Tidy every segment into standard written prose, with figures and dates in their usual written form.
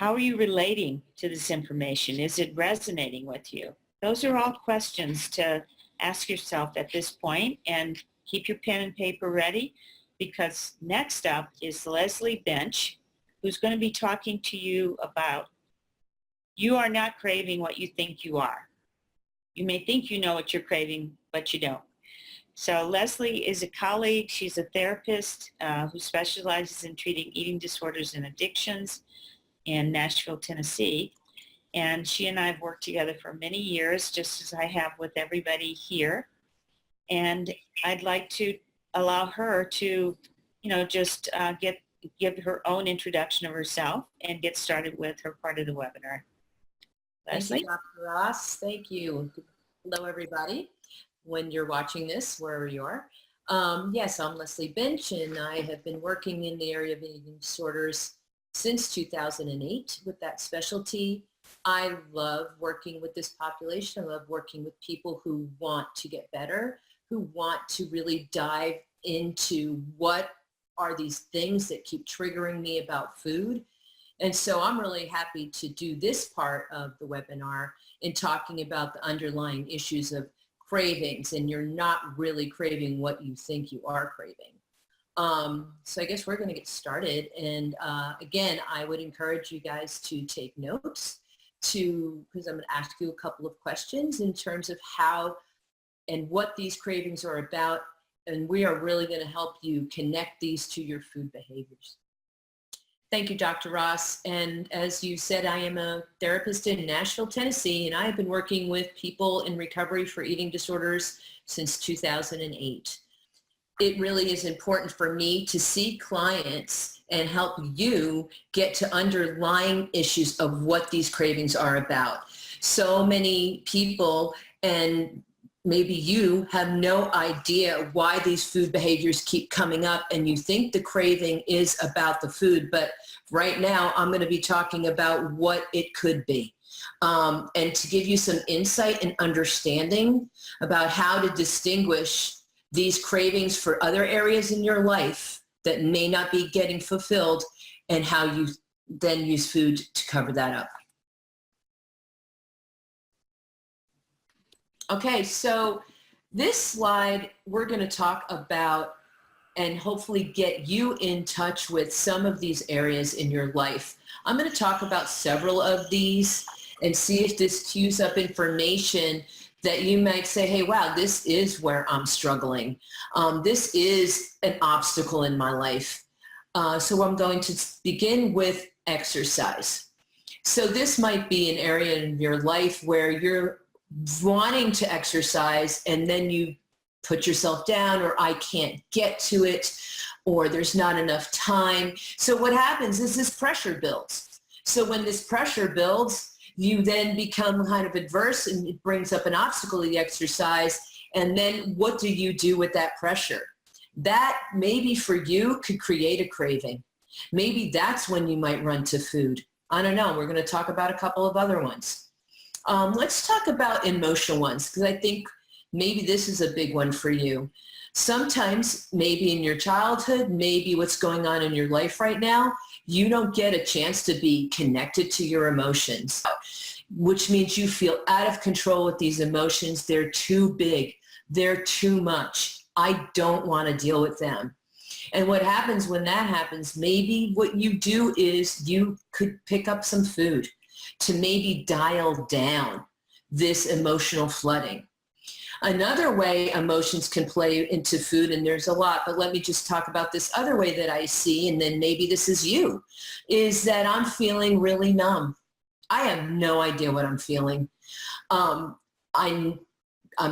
How are you relating to this information? Is it resonating with you? Those are all questions to ask yourself at this point, and keep your pen and paper ready, because next up is Leslie Bench, who's going to be talking to you about you are not craving what you think you are. You may think you know what you're craving, but you don't. So Leslie is a colleague. She's a therapist who specializes in treating eating disorders and addictions in Nashville, Tennessee. And she and I have worked together for many years, just as I have with everybody here. And I'd like to allow her to, just give her own introduction of herself and get started with her part of the webinar. Leslie? Thank you, Dr. Ross. Thank you. Hello, everybody. When you're watching this, wherever you are. Yes, I'm Leslie Bench, and I have been working in the area of eating disorders since 2008 with that specialty. I love working with this population. I love working with people who want to get better, who want to really dive into what are these things that keep triggering me about food. And so I'm really happy to do this part of the webinar in talking about the underlying issues of cravings, and you're not really craving what you think you are craving. So I guess we're going to get started. And again, I would encourage you guys to take notes because I'm going to ask you a couple of questions in terms of how and what these cravings are about. And we are really going to help you connect these to your food behaviors. Thank you, Dr. Ross. And as you said, I am a therapist in Nashville, Tennessee, and I have been working with people in recovery for eating disorders since 2008. It really is important for me to see clients and help you get to underlying issues of what these cravings are about. So many people, and maybe you, have no idea why these food behaviors keep coming up, and you think the craving is about the food, but right now I'm going to be talking about what it could be. And to give you some insight and understanding about how to distinguish these cravings for other areas in your life that may not be getting fulfilled, and how you then use food to cover that up. Okay, so this slide we're going to talk about and hopefully get you in touch with some of these areas in your life. I'm going to talk about several of these and see if this cues up information that you might say, hey, wow, this is where I'm struggling. This is an obstacle in my life. So I'm going to begin with exercise. So this might be an area in your life where you're wanting to exercise and then you put yourself down, or I can't get to it, or there's not enough time. So what happens is this pressure builds. So when this pressure builds, you then become kind of adverse, and it brings up an obstacle to the exercise. And then what do you do with that pressure? That maybe for you could create a craving. Maybe that's when you might run to food. I don't know. We're going to talk about a couple of other ones. Let's talk about emotional ones, because I think maybe this is a big one for you. Sometimes, maybe in your childhood, maybe what's going on in your life right now, you don't get a chance to be connected to your emotions, which means you feel out of control with these emotions. They're too big. They're too much. I don't want to deal with them. And what happens when that happens, maybe what you do is you could pick up some food to maybe dial down this emotional flooding. Another way emotions can play into food, and there's a lot, but let me just talk about this other way that I see, and then maybe this is you, is that I'm feeling really numb. I have no idea what I'm feeling. I'm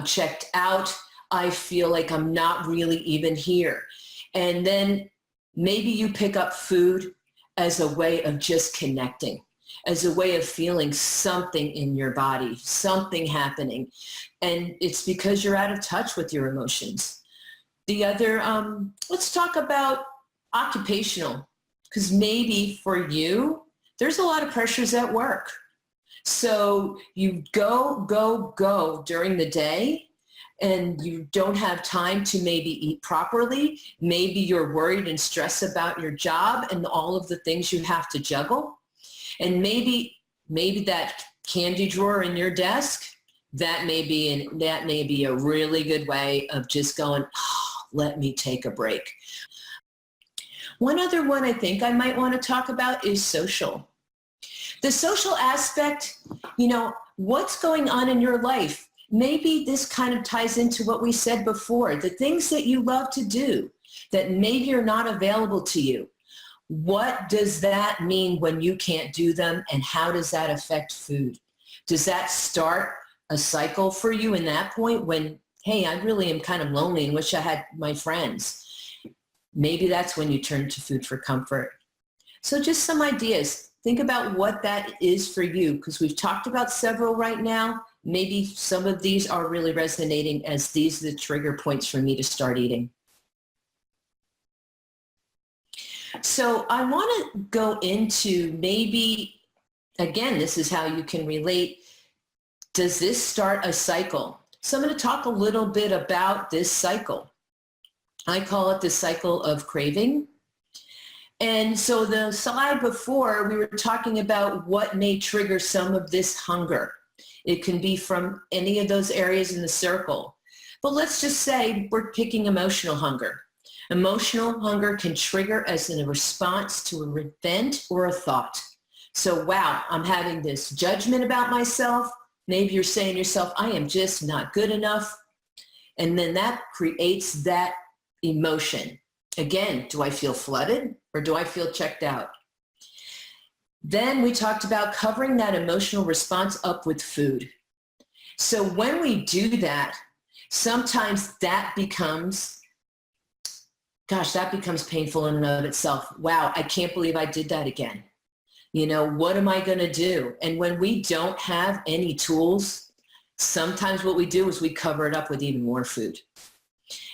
checked out. I feel like I'm not really even here. And then maybe you pick up food as a way of just connecting, as a way of feeling something in your body, something happening. And it's because you're out of touch with your emotions. The other, let's talk about occupational, because maybe for you, there's a lot of pressures at work. So you go during the day, and you don't have time to maybe eat properly. Maybe you're worried and stressed about your job and all of the things you have to juggle. And maybe that candy drawer in your desk, that may be a really good way of just going, oh, let me take a break. One other one I think I might want to talk about is social. The social aspect, what's going on in your life? Maybe this kind of ties into what we said before, the things that you love to do that maybe are not available to you. What does that mean when you can't do them, and how does that affect food? Does that start a cycle for you in that point when, hey, I really am kind of lonely and wish I had my friends? Maybe that's when you turn to food for comfort. So just some ideas. Think about what that is for you, because we've talked about several right now. Maybe some of these are really resonating as these are the trigger points for me to start eating. So I want to go into maybe, again, this is how you can relate. Does this start a cycle? So I'm going to talk a little bit about this cycle. I call it the cycle of craving. And so the slide before, we were talking about what may trigger some of this hunger. It can be from any of those areas in the circle. But let's just say we're picking emotional hunger. Emotional hunger can trigger as in a response to an event or a thought. So, wow, I'm having this judgment about myself. Maybe you're saying to yourself, I am just not good enough. And then that creates that emotion. Again, do I feel flooded or do I feel checked out? Then we talked about covering that emotional response up with food. So when we do that, sometimes that becomes painful in and of itself. Wow, I can't believe I did that again. What am I going to do? And when we don't have any tools, sometimes what we do is we cover it up with even more food.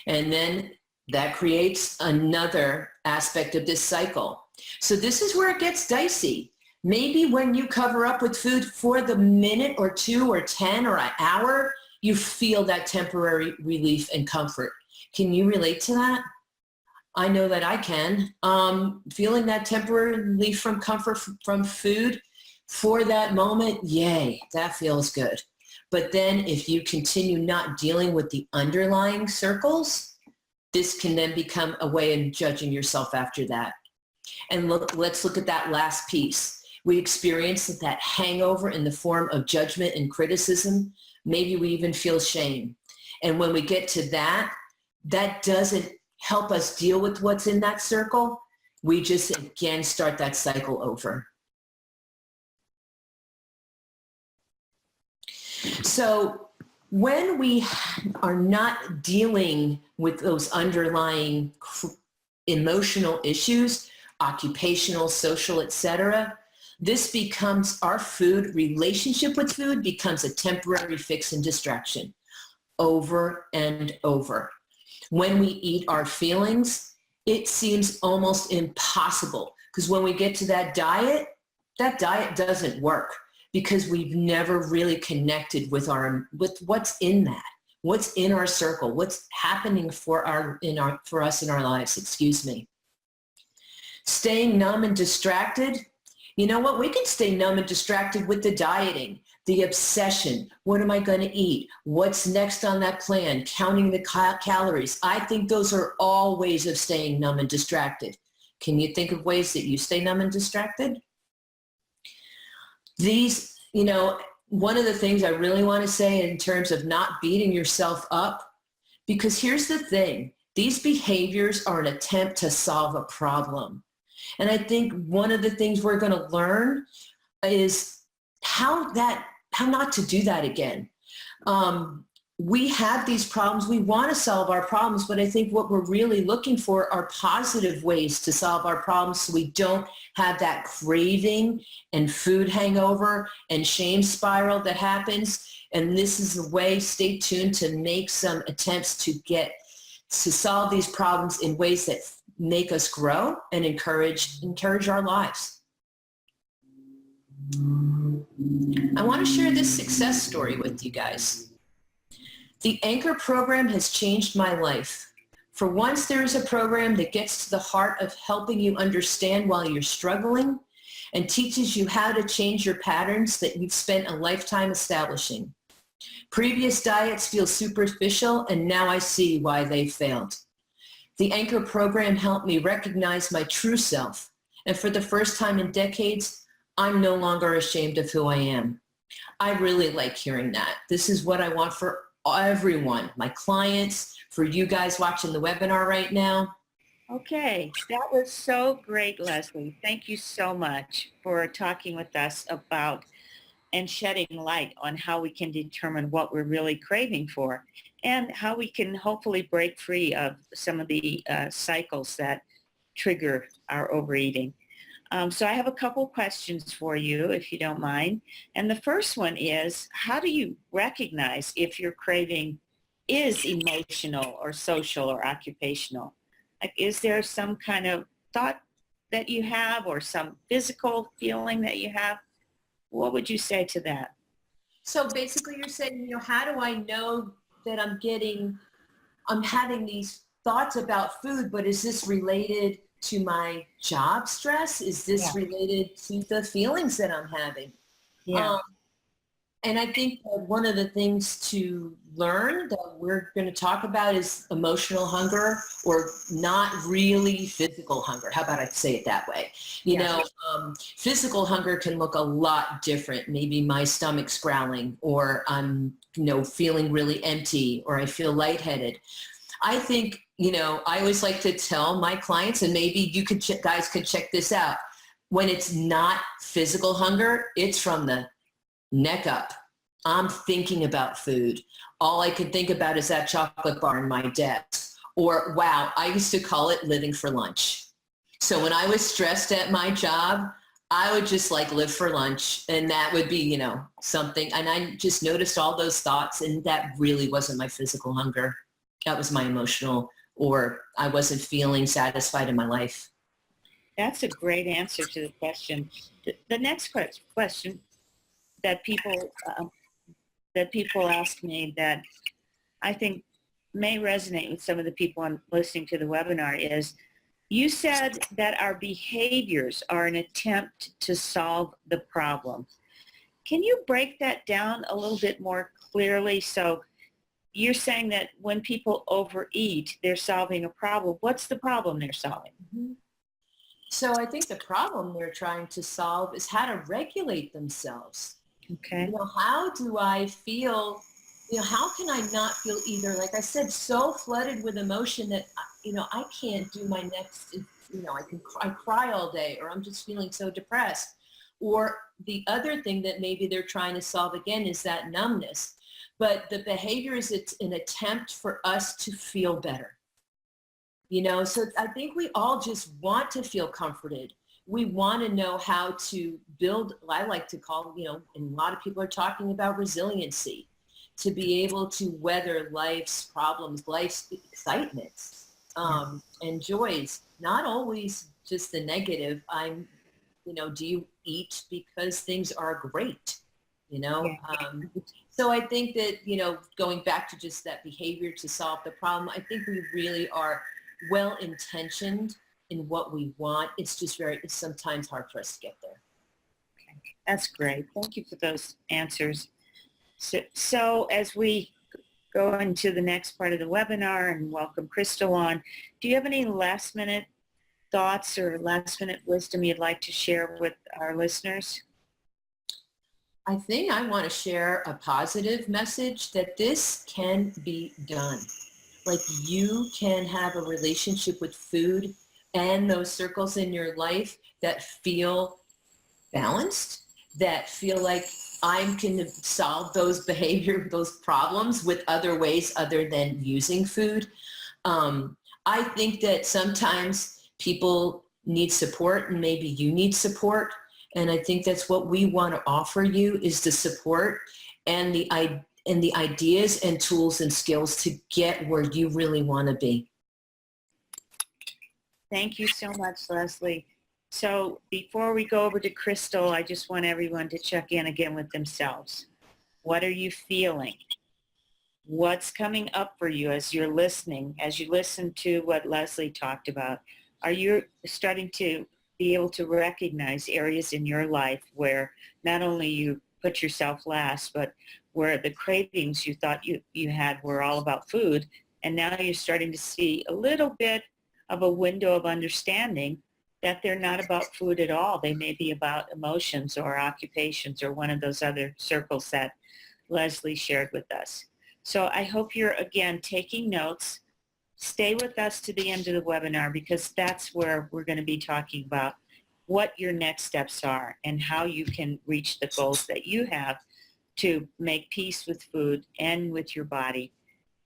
And then that creates another aspect of this cycle. So this is where it gets dicey. Maybe when you cover up with food for the minute or 2 or 10 or an hour, you feel that temporary relief and comfort. Can you relate to that? I know that I can. Feeling that temporary relief from comfort from food for that moment, yay, that feels good. But then if you continue not dealing with the underlying circles, this can then become a way of judging yourself after that. And let's look at that last piece. We experience that hangover in the form of judgment and criticism. Maybe we even feel shame. And when we get to that, that doesn't help us deal with what's in that circle. We just, again, start that cycle over. So when we are not dealing with those underlying emotional issues, occupational, social, etc., this becomes our food, relationship with food becomes a temporary fix and distraction over and over. When we eat our feelings, it seems almost impossible because when we get to that diet doesn't work because we've never really connected with what's in that, what's in our circle, what's happening for us in our lives, excuse me. Staying numb and distracted, you know what? We can stay numb and distracted with the dieting, the obsession. What am I going to eat? What's next on that plan? Counting the calories. I think those are all ways of staying numb and distracted. Can you think of ways that you stay numb and distracted? These, one of the things I really want to say in terms of not beating yourself up, because here's the thing, these behaviors are an attempt to solve a problem. And I think one of the things we're going to learn is how not to do that again. We have these problems. We want to solve our problems, but I think what we're really looking for are positive ways to solve our problems so we don't have that craving and food hangover and shame spiral that happens. And this is the way, stay tuned to make some attempts to solve these problems in ways that make us grow and encourage our lives. I want to share this success story with you guys. The Anchor program has changed my life. For once, there is a program that gets to the heart of helping you understand while you're struggling, and teaches you how to change your patterns that you've spent a lifetime establishing. Previous diets feel superficial, and now I see why they failed. The Anchor program helped me recognize my true self, and for the first time in decades, I'm no longer ashamed of who I am. I really like hearing that. This is what I want for everyone, my clients, for you guys watching the webinar right now. Okay, that was so great, Leslie. Thank you so much for talking with us about and shedding light on how we can determine what we're really craving for and how we can hopefully break free of some of the cycles that trigger our overeating. So I have a couple questions for you, if you don't mind. And the first one is, how do you recognize if your craving is emotional or social or occupational? Like, is there some kind of thought that you have or some physical feeling that you have? What would you say to that? So basically you're saying, how do I know that I'm having these thoughts about food, but is this related to my job stress? Is this related to the feelings that I'm having? Yeah. And I think that one of the things to learn that we're going to talk about is emotional hunger, or not really physical hunger. How about I say it that way? Physical hunger can look a lot different. Maybe my stomach's growling, or I'm, feeling really empty, or I feel lightheaded. I think, I always like to tell my clients, and maybe you guys could check this out. When it's not physical hunger, it's from the neck up. I'm thinking about food. All I can think about is that chocolate bar in my desk. Or, wow, I used to call it living for lunch. So when I was stressed at my job, I would just live for lunch, and that would be, something. And I just noticed all those thoughts, and that really wasn't my physical hunger. That was my emotional, or I wasn't feeling satisfied in my life. That's a great answer to the question. The next question that people ask me that I think may resonate with some of the people listening to the webinar is, you said that our behaviors are an attempt to solve the problem. Can you break that down a little bit more clearly? So you're saying that when people overeat, they're solving a problem. What's the problem they're solving? Mm-hmm. So I think the problem they're trying to solve is how to regulate themselves. Okay. How do I feel, how can I not feel either, like I said, so flooded with emotion that, I can't do my next, I cry all day, or I'm just feeling so depressed. Or the other thing that maybe they're trying to solve again is that numbness. But the behavior is, it's an attempt for us to feel better. So I think we all just want to feel comforted. We want to know how to build, I like to call, and a lot of people are talking about resiliency, to be able to weather life's problems, life's excitements, and joys, not always just the negative. Do you eat because things are great? So I think that, going back to just that behavior to solve the problem, I think we really are well-intentioned in what we want. It's just it's sometimes hard for us to get there. Okay. That's great. Thank you for those answers. So as we go into the next part of the webinar and welcome Crystal on, do you have any last minute thoughts or last minute wisdom you'd like to share with our listeners? I think I want to share a positive message that this can be done. Like, you can have a relationship with food and those circles in your life that feel balanced, that feel like I can solve those problems with other ways other than using food. I think that sometimes people need support, and maybe you need support. And I think that's what we want to offer you, is the support and the ideas and tools and skills to get where you really want to be. Thank you so much, Leslie. So before we go over to Crystal, I just want everyone to check in again with themselves. What are you feeling? What's coming up for you as you're listening, as you listen to what Leslie talked about? Are you starting to be able to recognize areas in your life where not only you put yourself last, but where the cravings you thought you had were all about food. And now you're starting to see a little bit of a window of understanding that they're not about food at all. They may be about emotions or occupations or one of those other circles that Leslie shared with us. So I hope you're, again, taking notes. Stay with us to the end of the webinar, because that's where we're going to be talking about what your next steps are and how you can reach the goals that you have to make peace with food and with your body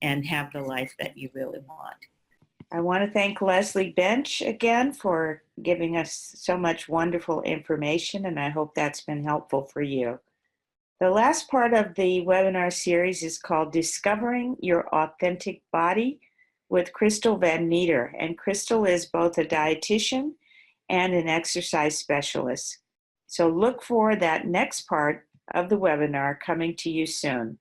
and have the life that you really want. I want to thank Leslie Bench again for giving us so much wonderful information, and I hope that's been helpful for you. The last part of the webinar series is called Discovering Your Authentic Body with Crystal Van Meter. And Crystal is both a dietitian and an exercise specialist. So look for that next part of the webinar coming to you soon.